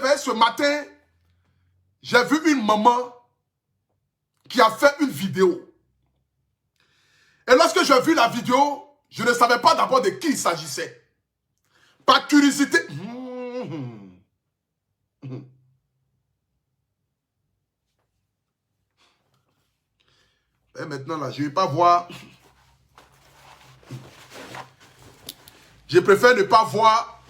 réveillé ce matin, j'ai vu une maman qui a fait une vidéo. Et lorsque j'ai vu la vidéo, je ne savais pas d'abord de qui il s'agissait. Par curiosité. Et maintenant là, je ne vais pas voir. Je préfère ne pas voir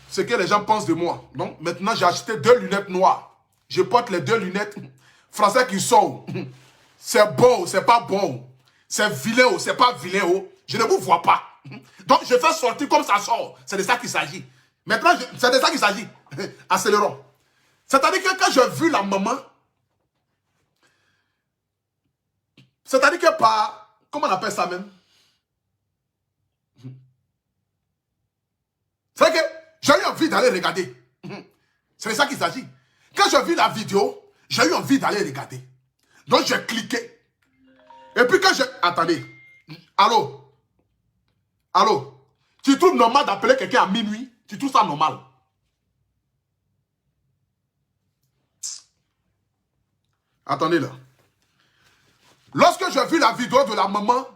ce que les gens pensent de moi. Donc maintenant, j'ai acheté 2 lunettes noires. Je porte les 2 lunettes français qui sont. C'est bon, c'est pas bon. C'est vilain, c'est pas vilain. Je ne vous vois pas. Donc je fais sortir comme ça sort. C'est de ça qu'il s'agit. Maintenant, c'est de ça qu'il s'agit. Accélérons. C'est-à-dire que quand j'ai vu la maman, c'est-à-dire que par, comment on appelle ça même? C'est que j'ai eu envie d'aller regarder. C'est de ça qu'il s'agit. Quand j'ai vu la vidéo, j'ai eu envie d'aller regarder. Donc j'ai cliqué. Et puis quand j'ai... Attendez. Allô? Allô? Tu trouves normal d'appeler quelqu'un à minuit? Tu trouves ça normal? Attendez là. Lorsque j'ai vu la vidéo de la maman,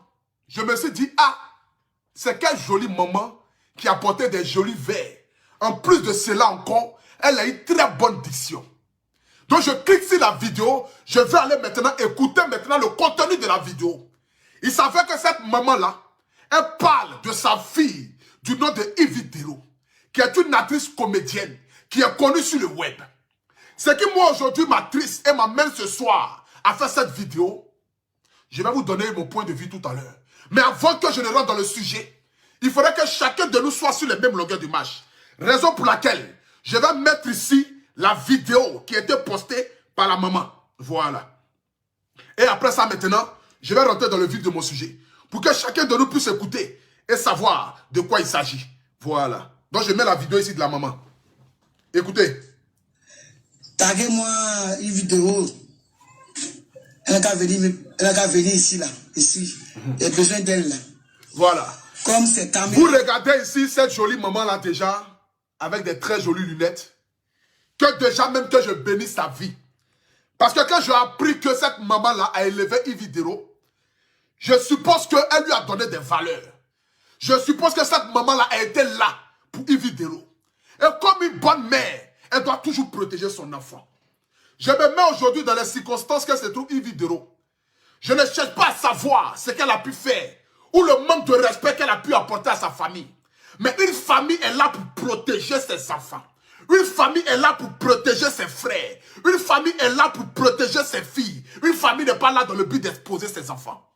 je me suis dit, ah, c'est quelle jolie maman qui a porté des jolis verres. En plus de cela encore, elle a une très bonne diction. Donc je clique sur la vidéo, je vais aller maintenant écouter maintenant le contenu de la vidéo. Il s'avère que cette maman-là, elle parle de sa fille du nom de Yves Dero, qui est une actrice comédienne, qui est connue sur le web. Ce qui moi aujourd'hui m'attriste et m'amène ce soir à faire cette vidéo, je vais vous donner mon point de vue tout à l'heure. Mais avant que je ne rentre dans le sujet, il faudrait que chacun de nous soit sur les mêmes longueurs d'image. Raison pour laquelle je vais mettre ici la vidéo qui a été postée par la maman. Voilà. Et après ça maintenant, je vais rentrer dans le vif de mon sujet. Pour que chacun de nous puisse écouter et savoir de quoi il s'agit. Voilà. Donc je mets la vidéo ici de la maman. Écoutez. Taguez-moi une vidéo. Elle a qu'à venir ici, là. Ici. Il y a besoin d'elle, là. Voilà. Comme c'est caméra. Vous regardez ici cette jolie maman-là déjà, avec des très jolies lunettes. Que déjà même que je bénisse sa vie. Parce que quand j'ai appris que cette maman-là a élevé Yves Dero, je suppose qu'elle lui a donné des valeurs. Je suppose que cette maman-là a été là pour Yves Dero. Et comme une bonne mère, elle doit toujours protéger son enfant. Je me mets aujourd'hui dans les circonstances que se trouve Yves Dero. Je ne cherche pas à savoir ce qu'elle a pu faire ou le manque de respect qu'elle a pu apporter à sa famille. Mais une famille est là pour protéger ses enfants. Une famille est là pour protéger ses frères. Une famille est là pour protéger ses filles. Une famille n'est pas là dans le but d'exposer ses enfants.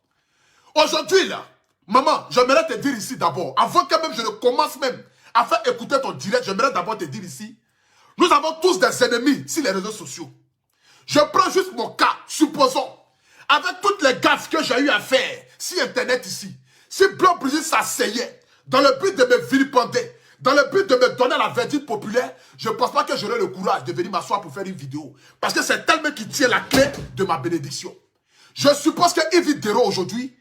Aujourd'hui, là, maman, j'aimerais te dire ici d'abord, avant que même je ne commence même à faire écouter ton direct, j'aimerais d'abord te dire ici, nous avons tous des ennemis sur les réseaux sociaux. Je prends juste mon cas, supposons, avec toutes les gaffes que j'ai eu à faire sur Internet ici, si Blanc Brigitte s'asseyait dans le but de me vilipender, dans le but de me donner la verdict populaire, je ne pense pas que j'aurai le courage de venir m'asseoir pour faire une vidéo. Parce que c'est elle-même qui tient la clé de ma bénédiction. Je suppose que Yves Dero aujourd'hui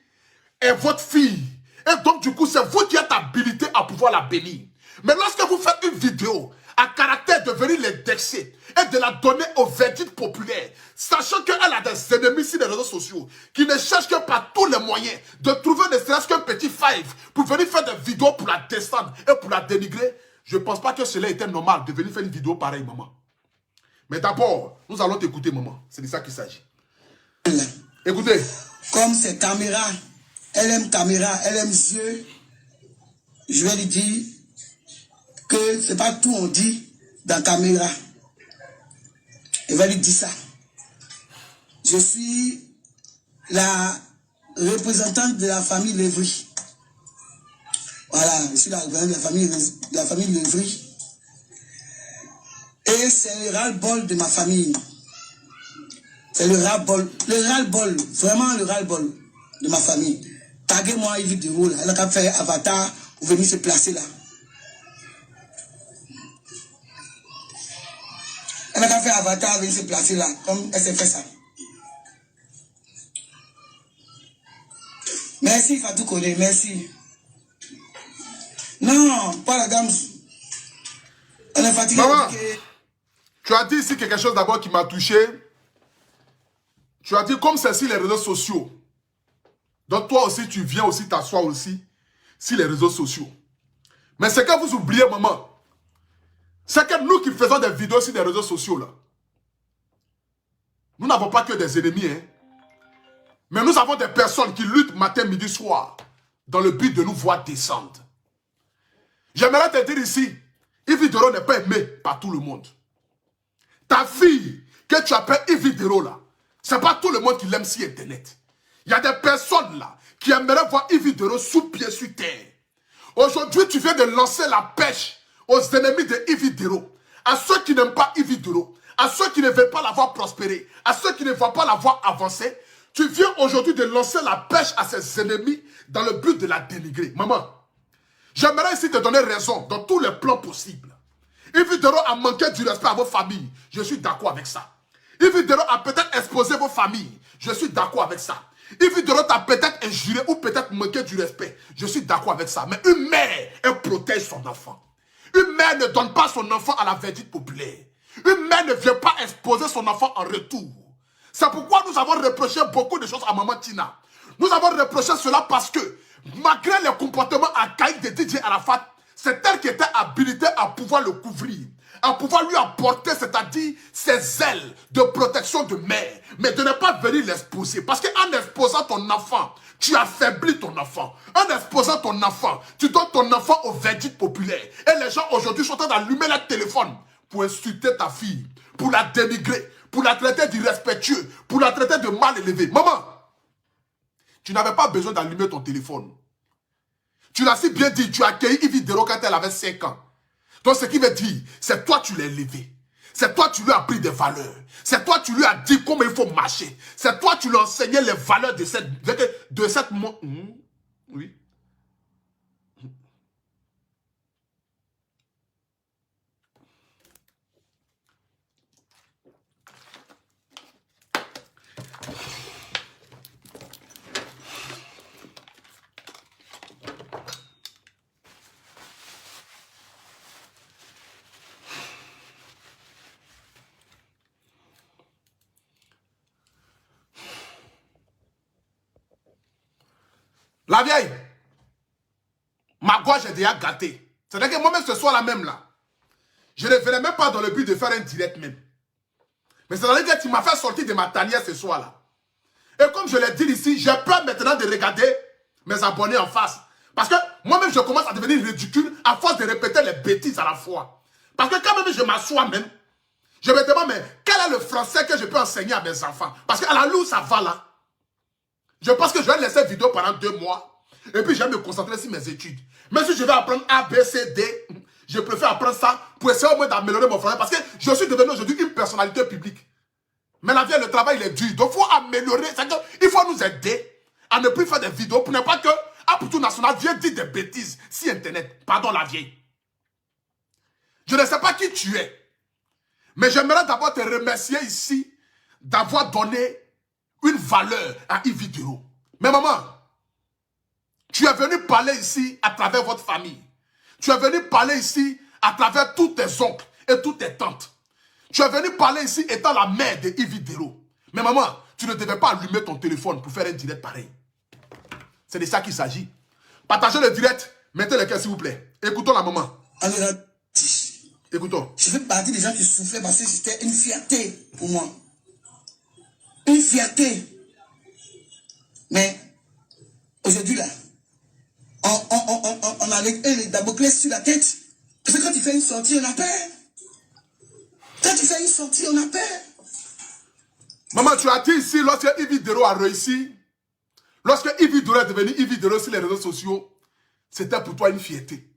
est votre fille. Et donc du coup, c'est vous qui êtes habilité à pouvoir la bénir. Mais lorsque vous faites une vidéo à caractère de venir l'indexer et de la donner au verdict populaire, sachant qu'elle a des ennemis sur les réseaux sociaux qui ne cherchent que par tous les moyens de trouver ne serait-ce qu'un petit five pour venir faire des vidéos pour la descendre et pour la dénigrer, je ne pense pas que cela était normal de venir faire une vidéo pareille, maman. Mais d'abord, nous allons t'écouter, maman. C'est de ça qu'il s'agit. Écoutez. Comme c'est caméra, elle aime Dieu, je vais lui dire que c'est pas tout on dit dans la caméra. Elle va lui dire ça. Je suis la représentante de la famille Lévry. Voilà, je suis la représentante de la famille Lévry. Et c'est le ras-le-bol de ma famille. C'est le ras-le-bol, vraiment le ras-le-bol de ma famille. Taguez-moi Yves Dero, là. Elle a qu'à faire avatar pour venir se placer là. Elle a qu'à faire avatar, venir se placer là, comme elle s'est fait ça. Merci Fatou Kone, merci. Non, pas la dame. Elle est fatiguée. Maman, Tu as dit ici quelque chose d'abord qui m'a touché. Tu as dit comme c'est sur les réseaux sociaux. Donc toi aussi, tu viens aussi t'asseoir aussi sur les réseaux sociaux. Mais c'est que vous oubliez, maman. C'est que nous qui faisons des vidéos sur les réseaux sociaux, là, nous n'avons pas que des ennemis, hein. Mais nous avons des personnes qui luttent matin, midi, soir, dans le but de nous voir descendre. J'aimerais te dire ici, Yves Dero n'est pas aimé par tout le monde. Ta fille que tu appelles Yves Dero là, c'est pas tout le monde qui l'aime sur Internet. Il y a des personnes là qui aimeraient voir Yves Dero sous pied sur terre. Aujourd'hui, tu viens de lancer la pêche aux ennemis de Yves Dero, à ceux qui n'aiment pas Yves Dero, à ceux qui ne veulent pas la voir prospérer, à ceux qui ne veulent pas la voir avancer. Tu viens aujourd'hui de lancer la pêche à ses ennemis dans le but de la dénigrer. Maman, j'aimerais ici te donner raison dans tous les plans possibles. Yves Dero a manqué du respect à vos familles. Je suis d'accord avec ça. Yves Dero a peut-être exposé vos familles. Je suis d'accord avec ça. Yves Dero t'a peut-être injuré ou peut-être manqué du respect. Je suis d'accord avec ça. Mais une mère, elle protège son enfant. Une mère ne donne pas son enfant à la verdict populaire. Une mère ne vient pas exposer son enfant en retour. C'est pourquoi nous avons reproché beaucoup de choses à Maman Tina. Nous avons reproché cela parce que, malgré le comportement archaïque de DJ Arafat, c'est elle qui était habilitée à pouvoir le couvrir, à pouvoir lui apporter, c'est-à-dire ses ailes de protection de mère, mais de ne pas venir l'exposer. Parce qu'en exposant ton enfant, tu affaiblis ton enfant. En exposant ton enfant, tu donnes ton enfant au verdict populaire. Et les gens aujourd'hui sont en train d'allumer leur téléphone pour insulter ta fille, pour la dénigrer, pour la traiter d'irrespectueux, pour la traiter de mal élevé. Maman, tu n'avais pas besoin d'allumer ton téléphone. Tu l'as si bien dit, tu as accueilli Yves Dero quand elle avait 5 ans. Donc ce qui veut dire, c'est toi tu l'as élevé. C'est toi tu lui as appris des valeurs. C'est toi tu lui as dit comment il faut marcher. C'est toi tu lui as enseigné les valeurs de cette... Oui. La vieille, ma gorge est déjà gâtée. C'est-à-dire que moi-même ce soir-là même là, je ne venais même pas dans le but de faire un direct même. Mais c'est-à-dire que tu m'as fait sortir de ma tanière ce soir-là. Et comme je l'ai dit ici, j'ai peur maintenant de regarder mes abonnés en face. Parce que moi-même je commence à devenir ridicule à force de répéter les bêtises à la fois. Parce que quand même je m'assois même, je me demande mais quel est le français que je peux enseigner à mes enfants? Parce qu'à la loup ça va là. Je pense que je vais laisser vidéo pendant 2 mois. Et puis je vais me concentrer sur mes études. Mais si je vais apprendre A, B, C, D, je préfère apprendre ça pour essayer au moins d'améliorer mon français. Parce que je suis devenu aujourd'hui une personnalité publique. Mais la vie, le travail, il est dur. Donc il faut améliorer. Il faut nous aider à ne plus faire des vidéos pour ne pas que Apoutou National vienne dire des bêtises sur Internet. Pardon la vieille. Je ne sais pas qui tu es. Mais j'aimerais d'abord te remercier ici d'avoir donné une valeur à Yves Dero. Mais maman, tu es venu parler ici à travers votre famille. Tu es venu parler ici à travers tous tes oncles et toutes tes tantes. Tu es venu parler ici étant la mère de Yves Dero. Mais maman, tu ne devais pas allumer ton téléphone pour faire un direct pareil. C'est de ça qu'il s'agit. Partagez le direct, mettez le cœur s'il vous plaît. Écoutons la maman. Écoutons. Je fais partie des gens qui souffraient parce que c'était une fierté pour moi. Une fierté. Mais aujourd'hui là, on a les Damoclès sur la tête. Parce que quand tu fais une sortie, on a peur. Quand tu fais une sortie, on a peur. Maman, tu as dit ici, lorsque Yves Dero a réussi, lorsque Yves Dero est devenu Yves Dero sur les réseaux sociaux, c'était pour toi une fierté.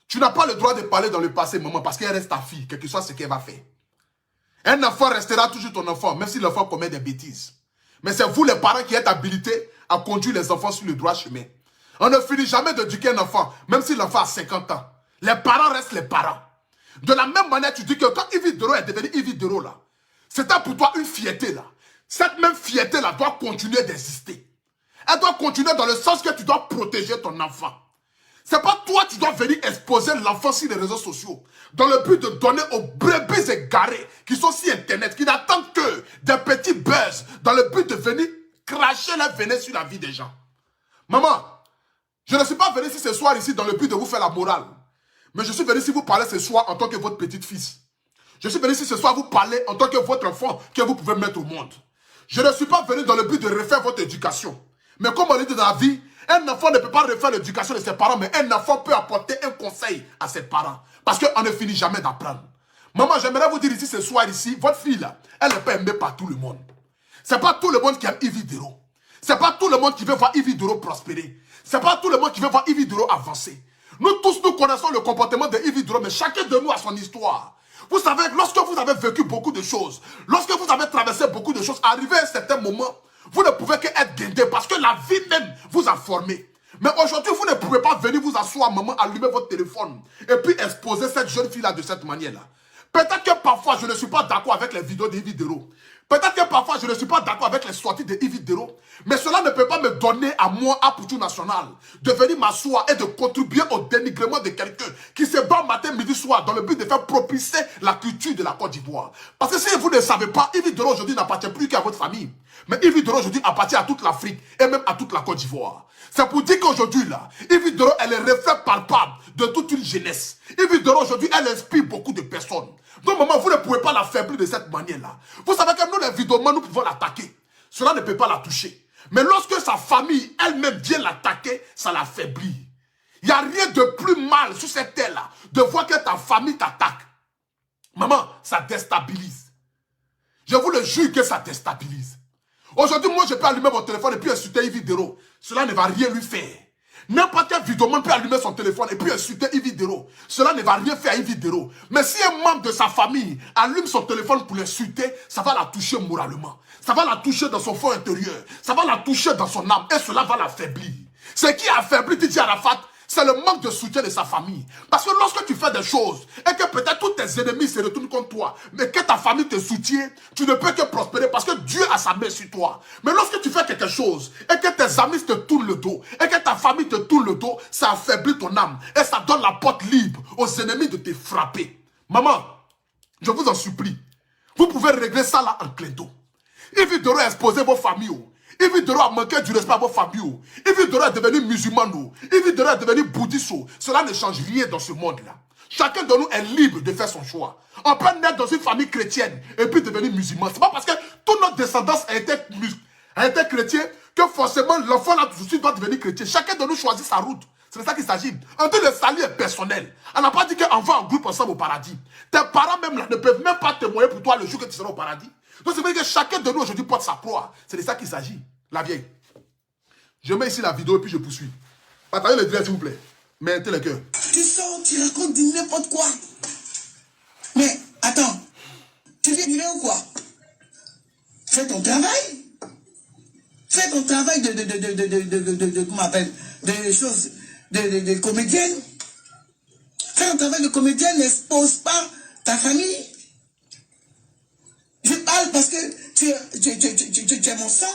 Tu n'as pas le droit de parler dans le passé, maman, parce qu'elle reste ta fille, quel que soit ce qu'elle va faire. Un enfant restera toujours ton enfant, même si l'enfant commet des bêtises. Mais c'est vous les parents qui êtes habilités à conduire les enfants sur le droit chemin. On ne finit jamais d'éduquer un enfant, même si l'enfant a 50 ans. Les parents restent les parents. De la même manière, tu dis que quand Yves Dero est devenu Yves Dero là, c'était pour toi une fierté là. Cette même fierté là doit continuer d'exister. Elle doit continuer dans le sens que tu dois protéger ton enfant. C'est pas toi qui dois venir exposer l'enfant sur les réseaux sociaux dans le but de donner aux brebis égarés qui sont sur Internet, qui n'attendent que des petits buzz dans le but de venir cracher la venin sur la vie des gens. Maman, je ne suis pas venu ici ce soir ici dans le but de vous faire la morale. Mais je suis venu ici vous parler ce soir en tant que votre petite fils. Je suis venu ici ce soir vous parler en tant que votre enfant que vous pouvez mettre au monde. Je ne suis pas venu dans le but de refaire votre éducation. Mais comme on dit dans la vie, un enfant ne peut pas refaire l'éducation de ses parents, mais un enfant peut apporter un conseil à ses parents. Parce qu'on ne finit jamais d'apprendre. Maman, j'aimerais vous dire ici ce soir ici, votre fille là, elle n'est pas aimée par tout le monde. C'est pas tout le monde qui aime Yves Dero. C'est pas tout le monde qui veut voir Yves Dero prospérer. C'est pas tout le monde qui veut voir Yves Dero avancer. Nous tous, nous connaissons le comportement de Yves Dero, mais chacun de nous a son histoire. Vous savez, lorsque vous avez vécu beaucoup de choses, lorsque vous avez traversé beaucoup de choses, arrivé à un certain moment, vous ne pouvez qu'être guindé parce que la vie même vous a formé. Mais aujourd'hui, vous ne pouvez pas venir vous asseoir, maman, allumer votre téléphone et puis exposer cette jeune fille-là de cette manière-là. Peut-être que parfois, je ne suis pas d'accord avec les vidéos d'Yves Dero. Peut-être que parfois, je ne suis pas d'accord avec les sorties de Yves Dero. Mais cela ne peut pas me donner à moi, à Poutou National, de venir m'asseoir et de contribuer au dénigrement de quelqu'un qui se bat matin, midi, soir dans le but de faire propulser la culture de la Côte d'Ivoire. Parce que si vous ne savez pas, Yves Dero aujourd'hui n'appartient plus qu'à votre famille. Mais Yves Dero aujourd'hui appartient à toute l'Afrique et même à toute la Côte d'Ivoire. C'est pour dire qu'aujourd'hui, là, Yves Dero est le reflet palpable de toute une jeunesse. Yves Dero aujourd'hui, elle inspire beaucoup de personnes. Donc, maman, vous ne pouvez pas l'affaiblir de cette manière-là. Vous savez que nous, les vidéomans, nous pouvons l'attaquer. Cela ne peut pas la toucher. Mais lorsque sa famille elle-même vient l'attaquer, ça l'affaiblit. Il n'y a rien de plus mal sur cette terre-là de voir que ta famille t'attaque. Maman, ça déstabilise. Je vous le jure que ça déstabilise. Aujourd'hui, moi, je peux allumer mon téléphone et puis insulter Yves Dero. Cela ne va rien lui faire. N'importe quel vidéoman peut allumer son téléphone et puis insulter Yves Dero. Cela ne va rien faire à Yves Dero. Mais si un membre de sa famille allume son téléphone pour l'insulter, ça va la toucher moralement. Ça va la toucher dans son fond intérieur. Ça va la toucher dans son âme. Et cela va l'affaiblir. Ce qui affaiblit Didier Arafat, c'est le manque de soutien de sa famille. Parce que lorsque tu fais des choses et que peut-être tous tes ennemis se retournent contre toi, mais que ta famille te soutient, tu ne peux que prospérer parce que Dieu a sa main sur toi. Mais lorsque tu fais quelque chose et que tes amis te tournent le dos et que ta famille te tourne le dos, ça affaiblit ton âme et ça donne la porte libre aux ennemis de te frapper. Maman, je vous en supplie, vous pouvez régler ça là en clin d'eau. Yves Dero a exposé vos familles. Yves Dero a manqué du respect à vos familles. Yves Dero est devenu musulman. Yves Dero est devenu bouddhiste. Cela ne change rien dans ce monde-là. Chacun de nous est libre de faire son choix. On peut naître dans une famille chrétienne et puis devenir musulman. C'est pas parce que toute notre descendance a été chrétien que forcément l'enfant là tout de suite doit devenir chrétien. Chacun de nous choisit sa route. C'est de ça qu'il s'agit. En tout le salut est personnel. On n'a pas dit qu'on va en groupe ensemble au paradis. Tes parents même là ne peuvent même pas témoigner pour toi le jour que tu seras au paradis. Donc c'est vrai que chacun de nous aujourd'hui porte sa proie. C'est de ça qu'il s'agit. La vieille. Je mets ici la vidéo et puis je poursuis. Partagez le direct s'il vous plaît. Mettez le cœur. Tu sors, tu racontes du n'importe quoi. Mais attends, tu viens dire ou quoi? Fais ton travail. Fais ton travail comment on appelle, de choses, de comédienne. Fais ton travail de comédienne, n'expose pas ta famille. Je parle parce que tu es mon sang.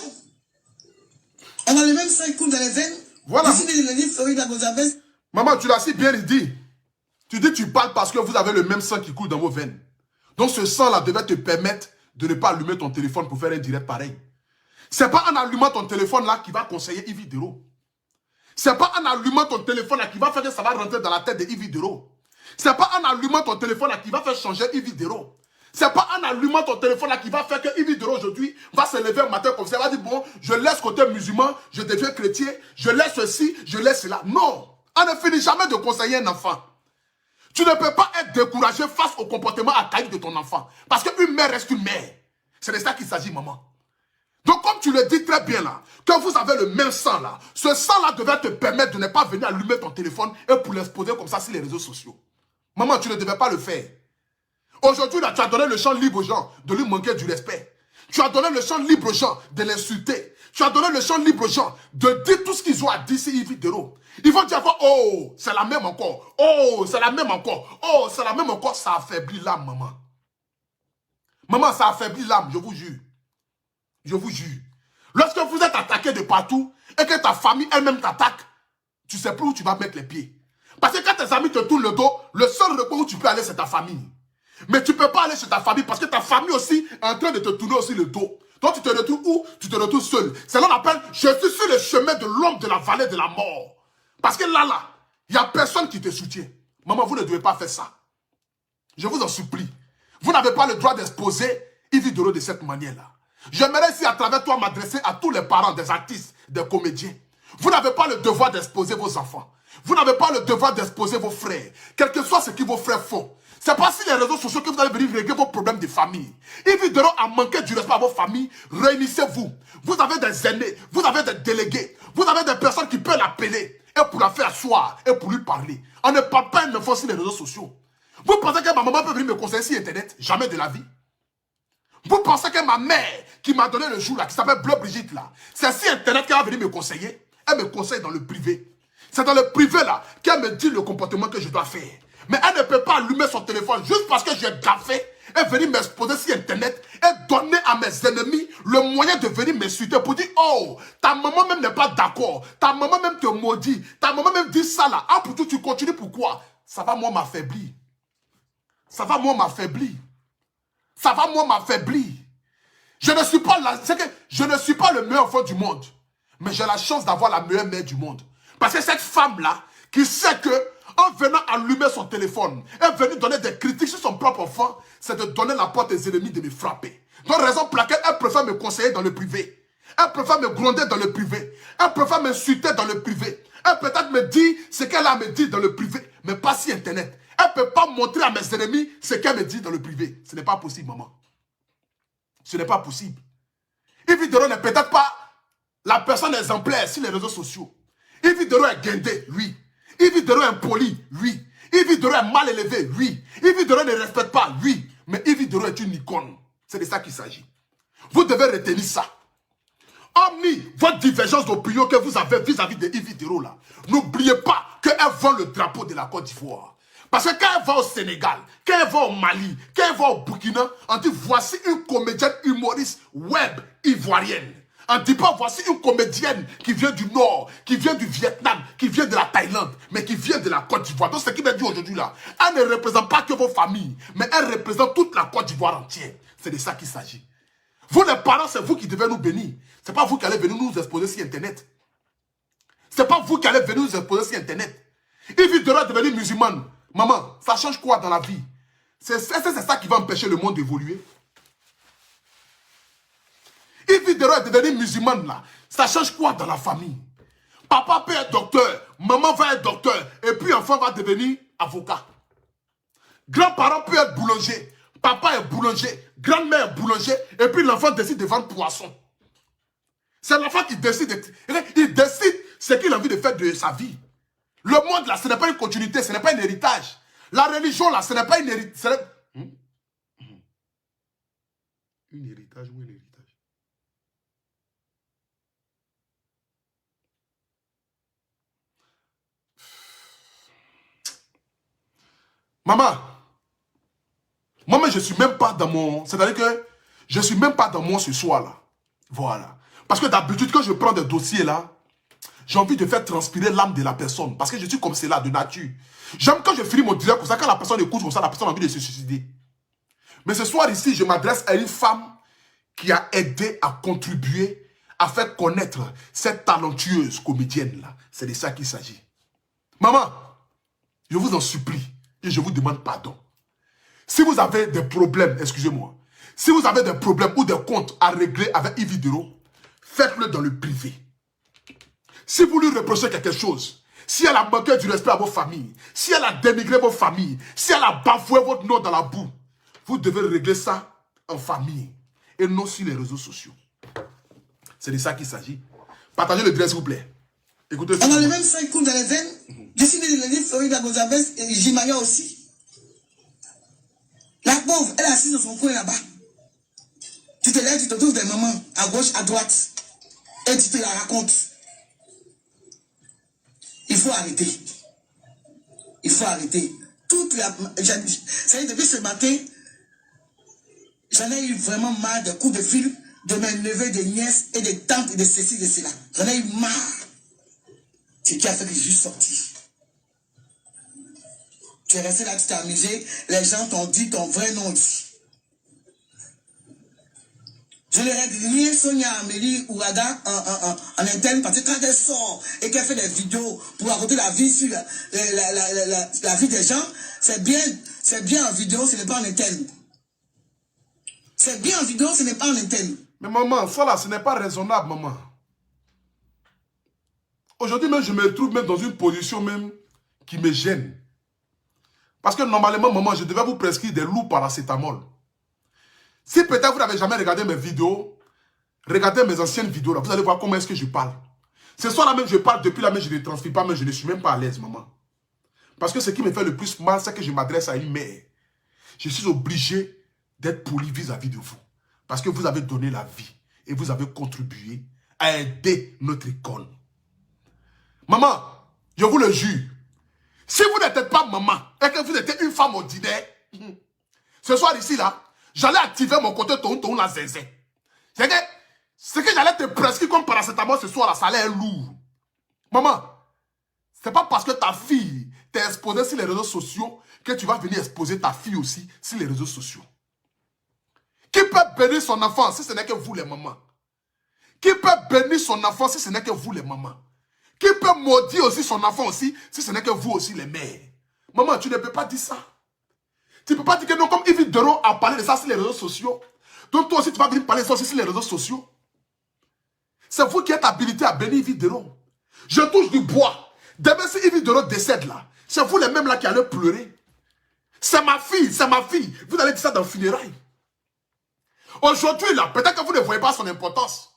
On a le même sang qui coule dans les veines. Voilà. Maman, tu l'as si bien dit. Tu dis que tu parles parce que vous avez le même sang qui coule dans vos veines. Donc ce sang-là devait te permettre de ne pas allumer ton téléphone pour faire un direct pareil. C'est pas en allumant ton téléphone là qui va conseiller Yves Dero. C'est pas en allumant ton téléphone là qui va faire que ça va rentrer dans la tête de Yves Dero. C'est pas en allumant ton téléphone là qui va faire changer Yves Dero. C'est pas en allumant ton téléphone là qui va faire que Yves Dero aujourd'hui va se lever un matin comme ça. Il va dire bon, je laisse côté musulman, je deviens chrétien, je laisse ceci, je laisse cela. Non, on ne finit jamais de conseiller un enfant. Tu ne peux pas être découragé face au comportement archaïque de ton enfant. Parce qu'une mère reste une mère. C'est de ça qu'il s'agit, maman. Donc comme tu le dis très bien là, que vous avez le même sang là, ce sang là devait te permettre de ne pas venir allumer ton téléphone et pour l'exposer comme ça sur les réseaux sociaux. Maman, tu ne devais pas le faire. Aujourd'hui, là, tu as donné le champ libre aux gens de lui manquer du respect. Tu as donné le champ libre aux gens de l'insulter. Tu as donné le champ libre aux gens de dire tout ce qu'ils ont à dire sur Yves Dero. Ils vont dire, oh, c'est la même encore. Oh, c'est la même encore. Oh, c'est la même encore. Ça affaiblit l'âme, maman. Maman, ça affaiblit l'âme, je vous jure. Je vous jure. Lorsque vous êtes attaqué de partout et que ta famille elle-même t'attaque, tu ne sais plus où tu vas mettre les pieds. Parce que quand tes amis te tournent le dos, le seul recours où tu peux aller, c'est ta famille. Mais tu ne peux pas aller chez ta famille parce que ta famille aussi est en train de te tourner aussi le dos. Donc tu te retrouves où? Tu te retrouves seul. C'est là qu'on appelle, je suis sur le chemin de l'homme de la vallée de la mort. Parce que là, il n'y a personne qui te soutient. Maman, vous ne devez pas faire ça. Je vous en supplie. Vous n'avez pas le droit d'exposer Yves Doro de cette manière-là. J'aimerais ici, à travers toi, m'adresser à tous les parents des artistes, des comédiens. Vous n'avez pas le devoir d'exposer vos enfants. Vous n'avez pas le devoir d'exposer vos frères. Quel que soit ce que vos frères font. C'est pas sur les réseaux sociaux que vous allez venir régler vos problèmes de famille. Yves Doro a manqué du respect à vos familles. Réunissez-vous. Vous avez des aînés, vous avez des délégués, vous avez des personnes qui peuvent l'appeler et pour la faire asseoir et pour lui parler. On ne parle pas une enfant sur les réseaux sociaux. Vous pensez que ma maman peut venir me conseiller sur Internet? Jamais de la vie. Vous pensez que ma mère, qui m'a donné le jour là, qui s'appelle Bleu Brigitte là, c'est sur Internet qu'elle va venir me conseiller? Elle me conseille dans le privé. C'est dans le privé là qu'elle me dit le comportement que je dois faire. Mais elle ne peut pas allumer son téléphone juste parce que j'ai gaffé et venir m'exposer sur Internet et donner à mes ennemis le moyen de venir m'insulter pour dire: oh, ta maman même n'est pas d'accord, ta maman même te maudit, ta maman même dit ça là. Ah, pour tout, tu continues, pourquoi? Ça va moi m'affaiblir. Ça va moi m'affaiblir. Ça va moi m'affaiblir. Je ne suis pas là, c'est que je ne suis pas le meilleur enfant du monde. Mais j'ai la chance d'avoir la meilleure mère du monde. Parce que cette femme-là, qui sait que, en venant allumer son téléphone, et venir donner des critiques sur son propre enfant, c'est de donner la porte aux ennemis de me frapper. Donc, raison pour laquelle elle préfère me conseiller dans le privé. Elle préfère me gronder dans le privé. Elle préfère m'insulter dans le privé. Elle peut-être me dit ce qu'elle a à me dire dans le privé, mais pas sur Internet. Elle ne peut pas montrer à mes ennemis ce qu'elle me dit dans le privé. Ce n'est pas possible, maman. Ce n'est pas possible. Yves Doro n'est peut-être pas la personne exemplaire sur les réseaux sociaux. Yves Doro est guindé, oui. Yves Doro est impoli, oui. Yves Doro est mal élevé, oui. Yves Doro ne respecte pas, oui. Mais Yves Doro est une icône. C'est de ça qu'il s'agit. Vous devez retenir ça. Hormis votre divergence d'opinion que vous avez vis-à-vis de Yves Doro là, n'oubliez pas qu'elle vend le drapeau de la Côte d'Ivoire. Parce que quand elle va au Sénégal, quand elle va au Mali, quand elle va au Burkina, on dit voici une comédienne humoriste web ivoirienne. On ne dit pas voici une comédienne qui vient du Nord, qui vient du Vietnam, qui vient de la Thaïlande, mais qui vient de la Côte d'Ivoire. Donc ce qui m'a dit aujourd'hui là, elle ne représente pas que vos familles, mais elle représente toute la Côte d'Ivoire entière. C'est de ça qu'il s'agit. Vous les parents, c'est vous qui devez nous bénir. Ce n'est pas vous qui allez venir nous exposer sur Internet. Ce n'est pas vous qui allez venir nous exposer sur Internet. Yves Doro est devenu musulmane. Maman, ça change quoi dans la vie? C'est ça qui va empêcher le monde d'évoluer. Yves Doro est devenu musulmane là. Ça change quoi dans la famille? Papa peut être docteur, maman va être docteur, et puis enfant va devenir avocat. Grand-parent peut être boulanger, papa est boulanger, grand-mère est boulanger, et puis l'enfant décide de vendre poisson. C'est l'enfant qui décide, il décide ce qu'il a envie de faire de sa vie. Le monde là, ce n'est pas une continuité, ce n'est pas un héritage. La religion là, ce n'est pas une héritage. Une héritage ou un héritage? Maman, moi-même je suis même pas dans mon... C'est-à-dire que je suis même pas dans moi ce soir là. Voilà. Parce que d'habitude quand je prends des dossiers là, j'ai envie de faire transpirer l'âme de la personne. Parce que je suis comme cela, de nature. J'aime quand je finis mon direct comme ça, quand la personne écoute comme ça, la personne a envie de se suicider. Mais ce soir ici, je m'adresse à une femme qui a aidé à contribuer à faire connaître cette talentueuse comédienne-là. C'est de ça qu'il s'agit. Maman, je vous en supplie et je vous demande pardon. Si vous avez des problèmes, excusez-moi, si vous avez des problèmes ou des comptes à régler avec Yves Doro, faites-le dans le privé. Si vous lui reprochez quelque chose, si elle a manqué du respect à vos familles, si elle a dénigré vos familles, si elle a bafoué votre nom dans la boue, vous devez régler ça en famille et non sur les réseaux sociaux. C'est de ça qu'il s'agit. Partagez le direct s'il vous plaît. Écoutez. On a les mêmes 5 coups dans les veines. Je suis né de l'île Florida Gonzalez et Jimaya aussi. La pauvre, elle est assise dans son coin là-bas. Tu te lèves, tu te trouves des mamans à gauche, à droite. Et tu te la racontes. Il faut arrêter. Il faut arrêter. C'est-à-dire, depuis ce matin, j'en ai eu vraiment marre des coups de fil de mes neveux, des nièces et des tantes et de ceci, de cela. J'en ai eu marre. C'est ce qui a fait que je suis sorti. Tu es resté là, tu t'es amusé. Les gens t'ont dit ton vrai nom ici. Je ne règle rien Sonia Amélie Ouraga en interne parce que quand elle sort et qu'elle fait des vidéos pour raconter la vie sur la vie des gens, c'est bien en vidéo, ce n'est pas en interne. C'est bien en vidéo, ce n'est pas en interne. Mais maman, ça là, ce n'est pas raisonnable, maman. Aujourd'hui même, je me trouve même dans une position même qui me gêne. Parce que normalement, maman, je devais vous prescrire des lourds paracétamol. Si peut-être vous n'avez jamais regardé mes vidéos, regardez mes anciennes vidéos là, vous allez voir comment est-ce que je parle. Ce soir là même, je parle depuis là, mais je ne transcris pas, mais je ne suis même pas à l'aise, maman. Parce que ce qui me fait le plus mal, c'est que je m'adresse à une mère. Je suis obligé d'être poli vis-à-vis de vous. Parce que vous avez donné la vie et vous avez contribué à aider notre école. Maman, je vous le jure, si vous n'êtes pas maman et que vous êtes une femme ordinaire, ce soir ici là, j'allais activer mon côté ton la zézé. C'est que ce que j'allais te prescrire comme paracétamol ce soir là, ça allait être lourd. Maman, c'est pas parce que ta fille t'est exposée sur les réseaux sociaux que tu vas venir exposer ta fille aussi sur les réseaux sociaux. Qui peut bénir son enfant si ce n'est que vous les mamans? Qui peut bénir son enfant si ce n'est que vous les mamans? Qui peut maudire aussi son enfant aussi si ce n'est que vous aussi les mères? Maman, tu ne peux pas dire ça. Tu ne peux pas dire que non, comme Yves Dero a parlé de ça sur les réseaux sociaux. Donc toi aussi tu vas venir parler de ça aussi sur les réseaux sociaux. C'est vous qui êtes habilité à bénir Yves Dero. Je touche du bois. Demain si Yves Dero décède là, c'est vous les mêmes là qui allez pleurer. C'est ma fille, c'est ma fille. Vous allez dire ça dans le funérail. Aujourd'hui là, peut-être que vous ne voyez pas son importance.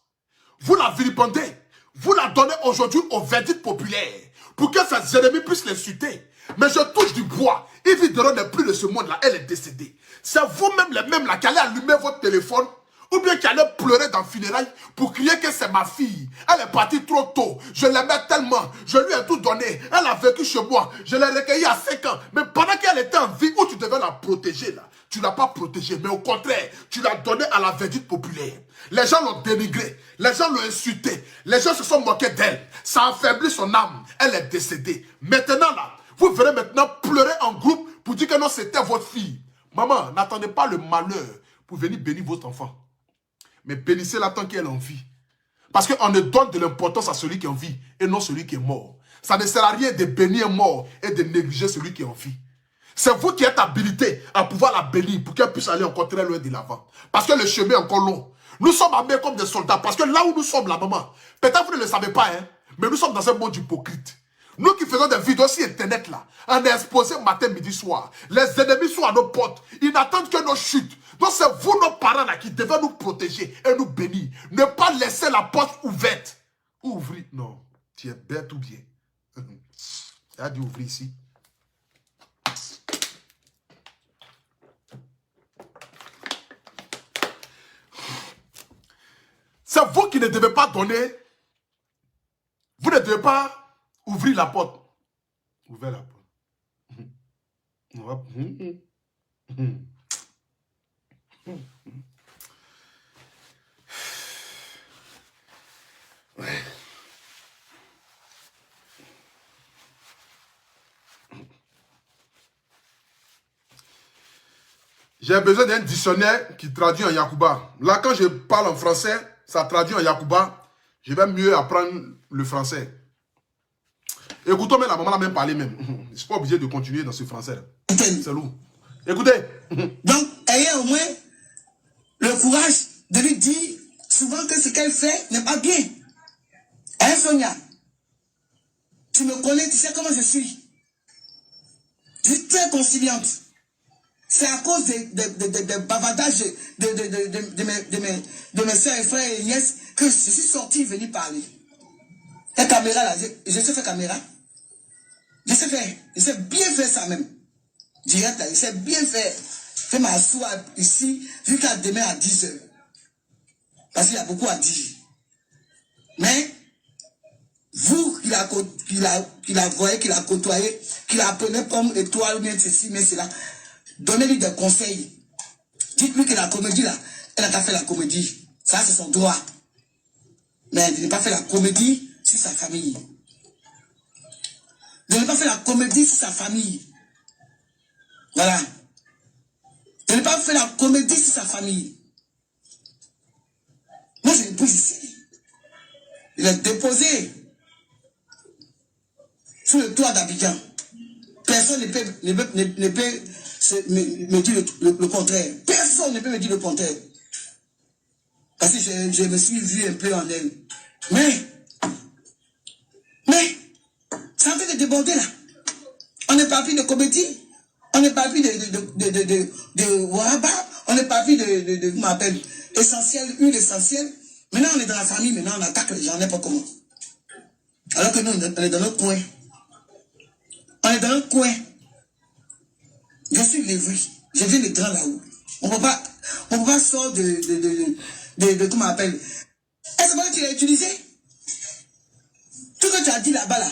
Vous la vilipendez. Vous la donnez aujourd'hui au verdict populaire pour que ses ennemis puissent l'insulter. Mais je touche du bois. Yves Dero n'est plus de ce monde-là. Elle est décédée. C'est vous-même les mêmes là qui allez allumer votre téléphone ou bien qui allez pleurer dans le funérail pour crier que c'est ma fille. Elle est partie trop tôt. Je l'aimais tellement. Je lui ai tout donné. Elle a vécu chez moi. Je l'ai recueillie à 5 ans. Mais pendant qu'elle était en vie, où tu devais la protéger là, tu ne l'as pas protégée. Mais au contraire, tu l'as donnée à la verdict populaire. Les gens l'ont dénigrée. Les gens l'ont insultée. Les gens se sont moqués d'elle. Ça a affaibli son âme. Elle est décédée. Maintenant là, vous verrez maintenant pleurer en groupe pour dire que non, c'était votre fille. Maman, n'attendez pas le malheur pour venir bénir votre enfant. Mais bénissez-la tant qu'elle est en vie. Parce qu'on ne donne de l'importance à celui qui est en vie et non celui qui est mort. Ça ne sert à rien de bénir un mort et de négliger celui qui est en vie. C'est vous qui êtes habilité à pouvoir la bénir pour qu'elle puisse aller encore très loin de l'avant. Parce que le chemin est encore long. Nous sommes armés comme des soldats. Parce que là où nous sommes là, maman, peut-être vous ne le savez pas, hein, mais nous sommes dans un monde hypocrite. Nous qui faisons des vidéos sur Internet là, on est exposé matin, midi, soir. Les ennemis sont à nos portes. Ils n'attendent que nos chutes. Donc c'est vous, nos parents là, qui devez nous protéger et nous bénir. Ne pas laisser la porte ouverte. Ouvrir. Non. Tu es bête ou bien. Tu as dit ouvrir ici. C'est vous qui ne devez pas donner. Vous ne devez pas ouvrir la porte. Ouvrez la porte. Ouais. J'ai besoin d'un dictionnaire qui traduit en Yakuba. Là, quand je parle en français, ça traduit en Yakuba. Je vais mieux apprendre le français. Écoutons, mais la maman l'a même parlé même. Je ne suis pas obligé de continuer dans ce français. C'est lourd. Écoutez. Donc, ayez au moins le courage de lui dire souvent que ce qu'elle fait n'est pas bien. Hein, Sonia? Tu me connais, tu sais comment je suis. Je suis très conciliante. C'est à cause des bavardages de mes soeurs et frères et nièces que je suis sorti venir parler. Et caméra là, je sais faire caméra. Je sais bien faire ça même. Direct là, je sais bien faire. Je vais m'asseoir ici jusqu'à demain à 10 h. Parce qu'il y a beaucoup à dire. Mais, vous qui la voyez, qui la côtoyez, qui la prenez comme étoile ou bien ceci, mais cela, donnez-lui des conseils. Dites-lui que la comédie là, elle n'a pas fait la comédie. Ça, c'est son droit. Mais de ne pas faire la comédie sur sa famille. De ne pas faire la comédie sur sa famille. Voilà. Je n'ai pas fait la comédie sur sa famille. Moi, je l'épouse ici. Il est déposé sous le toit d'Abidjan. Personne ne peut me dire le contraire. Personne ne peut me dire le contraire. Parce que je me suis vu un peu en elle. Mais, ça en fait de déborder là. On n'est pas plus de comédie. On n'est pas plus de Wahaba. On n'est pas plus de comment on appelle, essentiel, huile essentielle. Maintenant, on est dans la famille, maintenant on attaque les gens, n'importe comment. Alors que nous, on est dans notre coin. On est dans notre coin. Je suis lévri. Je viens de grand là-haut. On ne peut pas sortir de comment on appelle. Est-ce que tu l'as utilisé? Tout ce que tu as dit là-bas, là.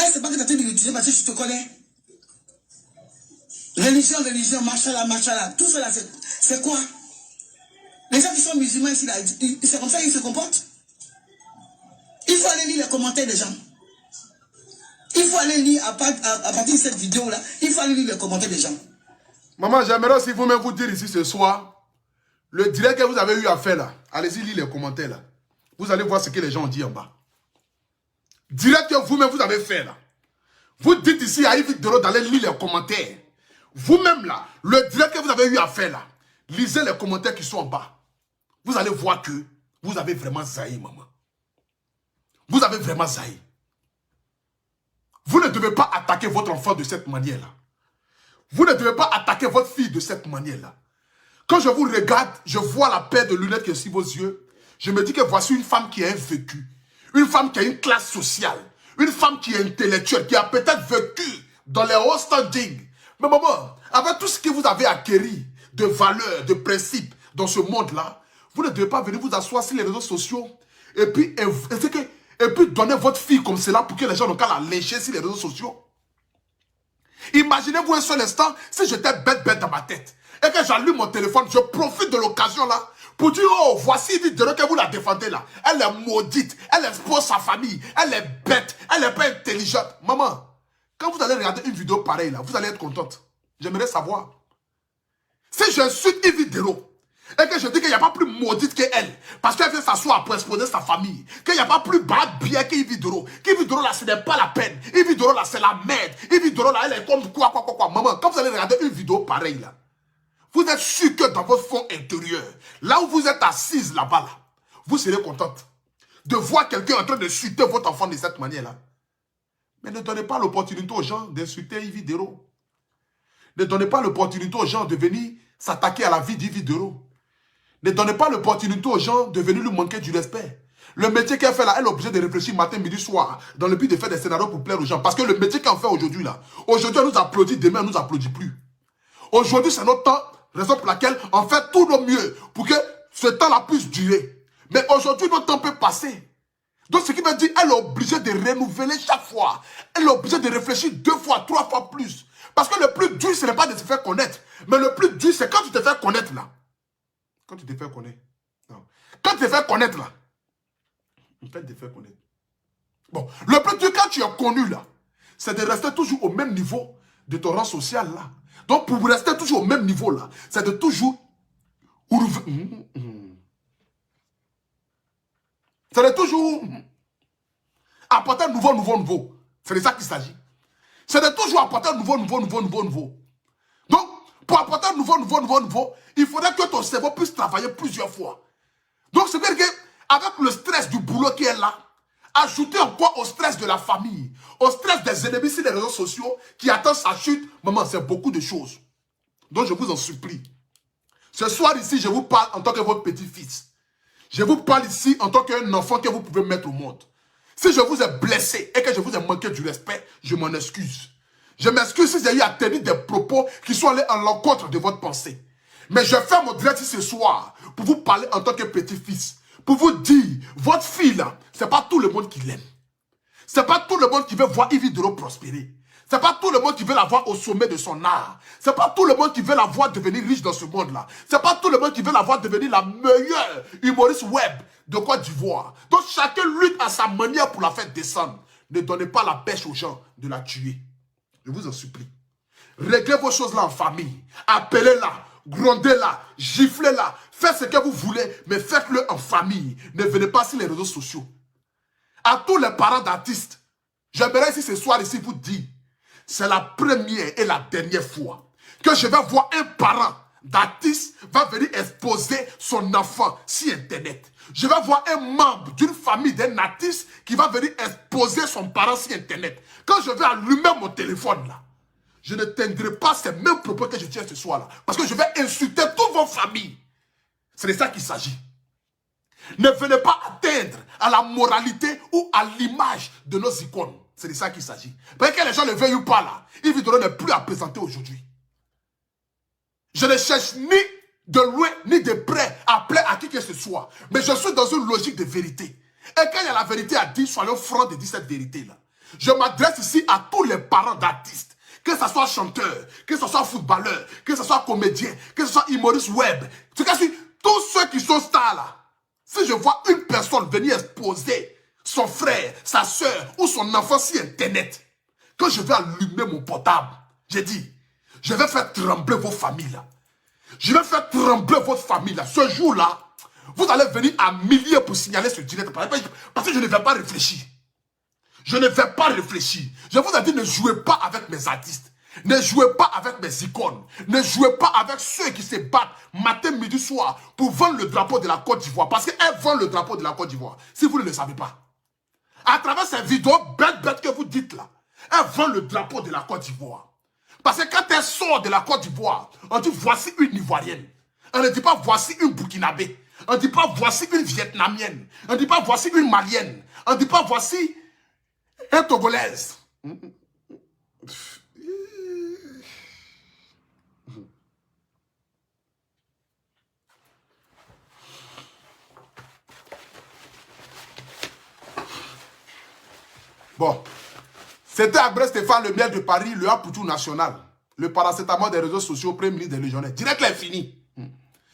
Est-ce pas que tu as de l'utiliser parce que je te connais? Religion, machallah. Tout cela, c'est quoi? Les gens qui sont musulmans ici, là, c'est comme ça qu'ils se comportent. Il faut aller lire les commentaires des gens. Il faut aller lire, à partir de cette vidéo-là, il faut aller lire les commentaires des gens. Maman, j'aimerais aussi vous-même vous dire ici ce soir, le direct que vous avez eu à faire là, allez-y lire les commentaires là. Vous allez voir ce que les gens ont dit en bas. Direct que vous-même vous avez fait là. Vous dites ici à Yves Dero d'aller lire les commentaires. Vous-même là, le direct que vous avez eu à faire là, lisez les commentaires qui sont en bas. Vous allez voir que vous avez vraiment zaï, maman. Vous avez vraiment zaï. Vous ne devez pas attaquer votre enfant de cette manière-là. Vous ne devez pas attaquer votre fille de cette manière-là. Quand je vous regarde, je vois la paire de lunettes qui est sur vos yeux. Je me dis que voici une femme qui a un vécu. Une femme qui a une classe sociale. Une femme qui est intellectuelle, qui a peut-être vécu dans les hauts standings. Mais maman, avec tout ce que vous avez acquis de valeurs, de principes dans ce monde-là, vous ne devez pas venir vous asseoir sur les réseaux sociaux et puis donner votre fille comme cela pour que les gens n'ont qu'à la lécher sur les réseaux sociaux. Imaginez-vous un seul instant si j'étais bête dans ma tête et que j'allume mon téléphone, je profite de l'occasion là pour dire, oh, voici Vidéo que vous la défendez là. Elle est maudite, elle expose sa famille, elle est bête, elle n'est pas intelligente. Maman, quand vous allez regarder une vidéo pareille là, vous allez être contente. J'aimerais savoir. Si j'insulte une vidéo et que je dis qu'il n'y a pas plus maudite qu'elle, parce qu'elle vient s'asseoir pour exposer sa famille, qu'il n'y a pas plus bad bien qu'Yves Dero, qu'Yves Dero là, ce n'est pas la peine, Yves Dero là, c'est la merde, Yves Dero là, elle est comme quoi. Maman, quand vous allez regarder une vidéo pareille là, vous êtes sûr que dans votre fond intérieur, là où vous êtes assise là-bas, là, vous serez contente de voir quelqu'un en train d'insulter votre enfant de cette manière-là. Mais ne donnez pas l'opportunité aux gens d'insulter Yves Dero. Ne donnez pas l'opportunité aux gens de venir s'attaquer à la vie d'Yves Dero. Ne donnez pas l'opportunité aux gens de venir lui manquer du respect. Le métier qu'elle fait là, elle est obligée de réfléchir matin, midi, soir, dans le but de faire des scénarios pour plaire aux gens. Parce que le métier qu'elle fait aujourd'hui là, aujourd'hui elle nous applaudit, demain elle ne nous applaudit plus. Aujourd'hui c'est notre temps, raison pour laquelle on fait tout le mieux pour que ce temps-là puisse durer. Mais aujourd'hui notre temps peut passer. Donc ce qui veut dire qu'elle est obligée de renouveler chaque fois. Elle est obligée de réfléchir 2 fois, 3 fois plus. Parce que le plus dur, ce n'est pas de se faire connaître. Mais le plus dur, c'est quand tu te fais connaître là. Quand tu te fais connaître. Non. Quand tu te fais connaître là. En fait, te faire connaître. Bon, le plus dur quand tu es connu là, c'est de rester toujours au même niveau de ton rang social là. Donc pour rester toujours au même niveau là, c'est de toujours... C'est de toujours... apporter un nouveau. C'est de ça qu'il s'agit. C'est de toujours apporter un nouveau. Donc, pour apporter un nouveau, il faudrait que ton cerveau puisse travailler plusieurs fois. Donc, c'est dire qu'avec le stress du boulot qui est là, ajouter encore au stress de la famille, au stress des ennemis sur les réseaux sociaux qui attendent sa chute, maman, c'est beaucoup de choses. Donc, je vous en supplie. Ce soir ici, je vous parle en tant que votre petit-fils. Je vous parle ici en tant qu'un enfant que vous pouvez mettre au monde. Si je vous ai blessé et que je vous ai manqué du respect, je m'en excuse. Je m'excuse si j'ai eu à tenir des propos qui sont allés à l'encontre de votre pensée. Mais je fais mon direct ce soir pour vous parler en tant que petit-fils. Pour vous dire, votre fille là, c'est pas tout le monde qui l'aime. C'est pas tout le monde qui veut voir Yves Dero prospérer. C'est pas tout le monde qui veut la voir au sommet de son art. C'est pas tout le monde qui veut la voir devenir riche dans ce monde-là. C'est pas tout le monde qui veut la voir devenir la meilleure humoriste web de Côte d'Ivoire. Donc chacun lutte à sa manière pour la faire descendre. Ne donnez pas la pêche aux gens de la tuer. Je vous en supplie. Réglez vos choses là en famille. Appelez-la, grondez-la, giflez-la. Faites ce que vous voulez, mais faites-le en famille. Ne venez pas sur les réseaux sociaux. À tous les parents d'artistes, j'aimerais ici ce soir ici vous dire, c'est la première et la dernière fois que je vais voir un parent d'artiste va venir exposer son enfant sur Internet. Je vais voir un membre d'une famille d'un artiste qui va venir exposer son parent sur Internet. Quand je vais allumer mon téléphone là, je ne tiendrai pas ces mêmes propos que je tiens ce soir là. Parce que je vais insulter toutes vos familles. C'est de ça qu'il s'agit. Ne venez pas atteindre à la moralité ou à l'image de nos icônes. C'est de ça qu'il s'agit. Parce que les gens ne veuillent ou pas là, ils vidéo n'est plus à présenter aujourd'hui. Je ne cherche ni de loin ni de près à plaire à qui que ce soit. Mais je suis dans une logique de vérité. Et quand il y a la vérité à dire, soyons francs de dire cette vérité-là. Je m'adresse ici à tous les parents d'artistes. Que ce soit chanteur, que ce soit footballeur, que ce soit comédien, que ce soit humoriste web. Tous ceux qui sont stars là. Si je vois une personne venir exposer son frère, sa soeur ou son enfant sur Internet, quand je vais allumer mon portable, j'ai dit, je vais faire trembler vos familles là. Je vais faire trembler votre famille là. Ce jour-là, vous allez venir à milliers pour signaler ce direct. Parce que je ne vais pas réfléchir. Je ne vais pas réfléchir. Je vous ai dit, ne jouez pas avec mes artistes. Ne jouez pas avec mes icônes. Ne jouez pas avec ceux qui se battent matin, midi, soir pour vendre le drapeau de la Côte d'Ivoire. Parce qu'elles vendent le drapeau de la Côte d'Ivoire. Si vous ne le savez pas. À travers ces vidéos bêtes que vous dites là, elles vendent le drapeau de la Côte d'Ivoire. Parce que quand elles sortent de la Côte d'Ivoire, on dit voici une Ivoirienne. On ne dit pas voici une Burkinabé. On ne dit pas voici une Vietnamienne. On ne dit pas voici une Malienne. On ne dit pas voici une Togolaise. Bon, c'était Abré Stéphane, le maire de Paris, le Apoutou national, le paracétamol des réseaux sociaux, premier ministre des légionnaires. Direct là est fini.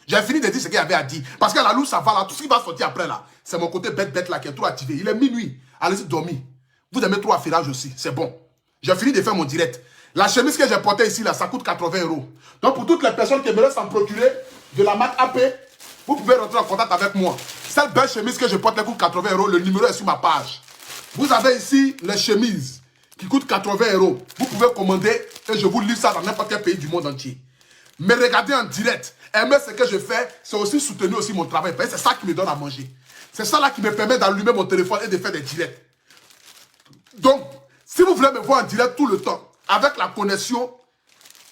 J'ai fini de dire ce qu'il y avait à dire. Parce que la louche, ça va là, tout ce qui va sortir après là, c'est mon côté bête là qui est trop activé. Il est minuit. Allez-y dormir. Vous aimez trop affirage aussi, c'est bon. J'ai fini de faire mon direct. La chemise que j'ai portée ici là, ça coûte 80 €. Donc pour toutes les personnes qui aimeraient s'en procurer de la marque AP, vous pouvez rentrer en contact avec moi. Cette belle chemise que je porte, elle coûte 80 €. Le numéro est sur ma page. Vous avez ici les chemises qui coûtent 80 €. Vous pouvez commander et je vous livre ça dans n'importe quel pays du monde entier. Mais regardez en direct. Aimer ce que je fais, c'est aussi soutenir aussi mon travail. C'est ça qui me donne à manger. C'est ça là qui me permet d'allumer mon téléphone et de faire des directs. Donc, si vous voulez me voir en direct tout le temps, avec la connexion,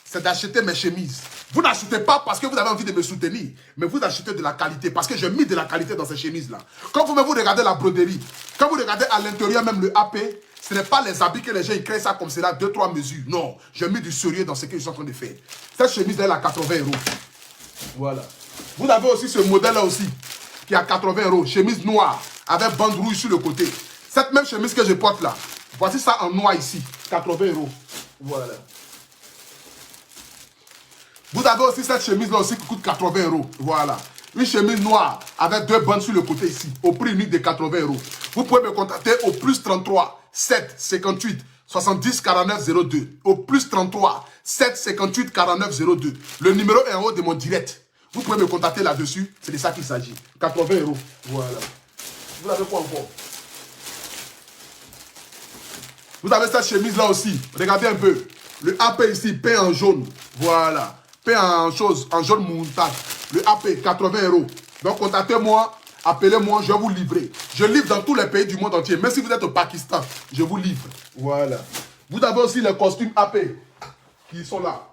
c'est d'acheter mes chemises. Vous n'achetez pas parce que vous avez envie de me soutenir, mais vous achetez de la qualité, parce que j'ai mis de la qualité dans ces chemises-là. Quand vous regardez la broderie, quand vous regardez à l'intérieur même le AP, ce n'est pas les habits que les gens ils créent ça comme cela, 2-3 mesures. Non, j'ai mis du sérieux dans ce qu'ils sont en train de faire. Cette chemise elle est à 80 €. Voilà. Vous avez aussi ce modèle-là aussi, qui est à 80 €. Chemise noire, avec bande rouge sur le côté. Cette même chemise que je porte là, voici ça en noir ici, 80 €. Voilà. Vous avez aussi cette chemise-là aussi qui coûte 80 €. Voilà. Une chemise noire avec 2 bandes sur le côté ici, au prix unique de 80 €. Vous pouvez me contacter au plus 33 7 58 70 49 02. Au plus 33 7 58 49 02. Le numéro est en haut de mon direct. Vous pouvez me contacter là-dessus. C'est de ça qu'il s'agit. 80 €. Voilà. Vous avez quoi encore? Vous avez cette chemise-là aussi. Regardez un peu. Le AP ici, peint en jaune. Voilà. Peint en jaune montagne. Le AP, 80 €. Donc, contactez-moi. Appelez-moi, je vais vous livrer. Je livre dans tous les pays du monde entier. Même si vous êtes au Pakistan, je vous livre. Voilà. Vous avez aussi les costumes AP qui sont là.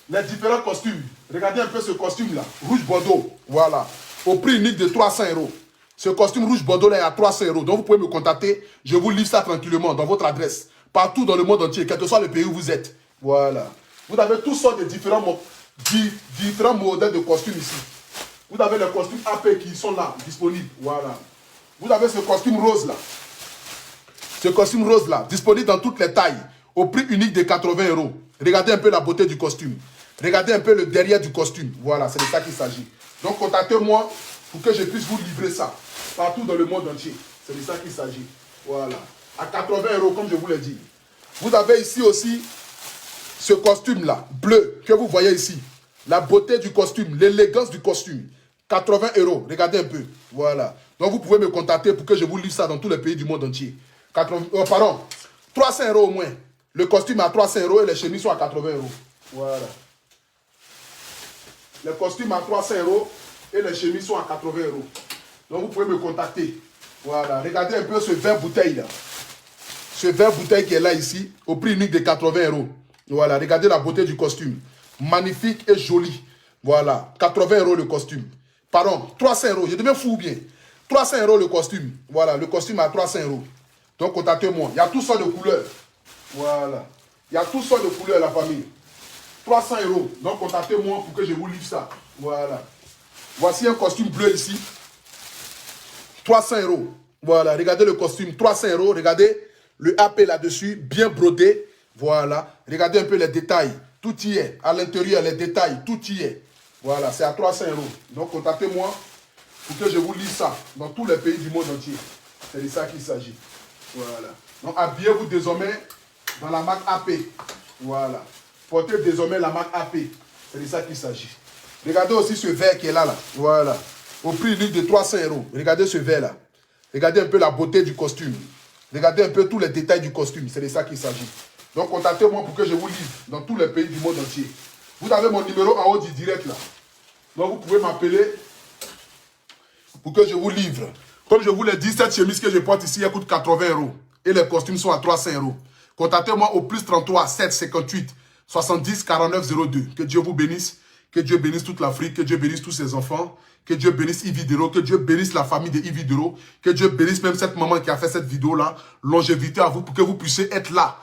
Les différents costumes. Regardez un peu ce costume-là. Rouge Bordeaux. Voilà. Au prix unique de 300 €. Ce costume rouge Bordeaux là est à 300 €. Donc vous pouvez me contacter. Je vous livre ça tranquillement dans votre adresse. Partout dans le monde entier, quel que soit le pays où vous êtes. Voilà. Vous avez toutes sortes de différents modèles de costumes ici. Vous avez les costumes AP qui sont là, disponibles. Voilà. Vous avez ce costume rose là. Ce costume rose là, disponible dans toutes les tailles. Au prix unique de 80 €. Regardez un peu la beauté du costume. Regardez un peu le derrière du costume. Voilà, c'est de ça qu'il s'agit. Donc contactez-moi pour que je puisse vous livrer ça. Partout dans le monde entier. C'est de ça qu'il s'agit. Voilà. À 80 € comme je vous l'ai dit. Vous avez ici aussi Ce costume-là, bleu, que vous voyez ici, la beauté du costume, l'élégance du costume, 80 €. Regardez un peu. Voilà. Donc, vous pouvez me contacter pour que je vous livre ça dans tous les pays du monde entier. 300 € au moins. Le costume à 300 € et les chemises sont à 80 €. Voilà. Les costumes à 300 € et les chemises sont à 80 €. Donc, vous pouvez me contacter. Voilà. Regardez un peu ce verre bouteille là. Ce verre bouteille qui est là ici, au prix unique de 80 €. Voilà. Regardez la beauté du costume. Magnifique et joli. Voilà. 80 € le costume. Pardon, 300 €. Je deviens fou bien. 300 € le costume. Voilà. Le costume à 300 €. Donc, contactez-moi. Il y a toutes sortes de couleurs. Voilà. Il y a toutes sortes de couleurs, la famille. 300 €. Donc, contactez-moi pour que je vous livre ça. Voilà. Voici un costume bleu ici. 300 €. Voilà. Regardez le costume. 300 €. Regardez le AP là-dessus. Bien brodé. Voilà. Regardez un peu les détails. Tout y est. À l'intérieur, les détails. Tout y est. Voilà. C'est à 300 €. Donc, contactez-moi pour que je vous livre ça dans tous les pays du monde entier. C'est de ça qu'il s'agit. Voilà. Donc, habillez-vous désormais dans la marque AP. Voilà. Portez désormais la marque AP. C'est de ça qu'il s'agit. Regardez aussi ce verre qui est là. Voilà. Au prix unique de 300 €. Regardez ce verre là. Regardez un peu la beauté du costume. Regardez un peu tous les détails du costume. C'est de ça qu'il s'agit. Donc, contactez-moi pour que je vous livre dans tous les pays du monde entier. Vous avez mon numéro en haut du direct là. Donc, vous pouvez m'appeler pour que je vous livre. Comme je vous l'ai dit, cette chemise que je porte ici, elle coûte 80 €. Et les costumes sont à 300 €. Contactez-moi au plus 33 7 58 70 49 02. Que Dieu vous bénisse. Que Dieu bénisse toute l'Afrique. Que Dieu bénisse tous ses enfants. Que Dieu bénisse Ividero. Que Dieu bénisse la famille de Ividero. Que Dieu bénisse même cette maman qui a fait cette vidéo-là. Longévité à vous pour que vous puissiez être là.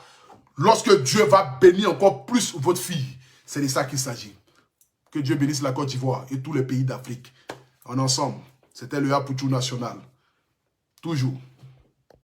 Lorsque Dieu va bénir encore plus votre fille. C'est de ça qu'il s'agit. Que Dieu bénisse la Côte d'Ivoire et tous les pays d'Afrique. En ensemble. C'était le Apoutou National. Toujours.